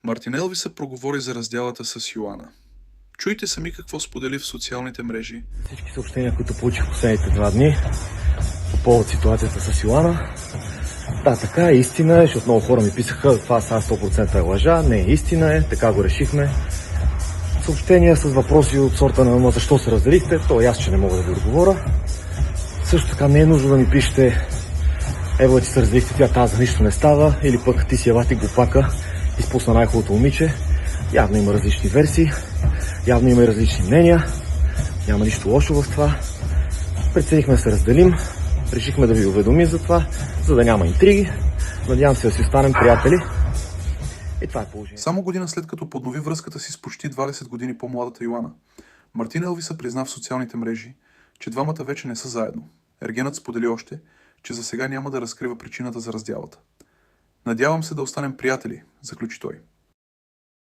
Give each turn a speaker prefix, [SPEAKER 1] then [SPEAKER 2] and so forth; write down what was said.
[SPEAKER 1] Мартин се проговори за разделата с Йоана. Чуйте сами какво сподели в социалните мрежи.
[SPEAKER 2] Всички съобщения, които получих последните 2 дни по повод ситуацията с Йоана. Да, така е, истина е, защото много хора ми писаха, това са 100% е лъжа, не, истина е, така го решихме. Съобщения с въпроси от сорта на защо се разделихте, то и аз, че не мога да ви отговоря. Също така не е нужно да ми пишете, ево ти се разделихте, тя тази нищо не става, или пък ти си елати глупака, изпусна най-хубавото момиче. Явно има различни версии, явно има и различни мнения, няма нищо лошо в това. Преценихме да се разделим, решихме да ви уведомим за това, за да няма интриги. Надявам се да си останем приятели. И това е положението.
[SPEAKER 1] Само година след като поднови връзката си с почти 20 години по-младата Йоана, Мартин Елвиса призна в социалните мрежи, че двамата вече не са заедно. Ергенът сподели още, че за сега няма да разкрива причината за раздялата. Надявам се да останем приятели, заключи той.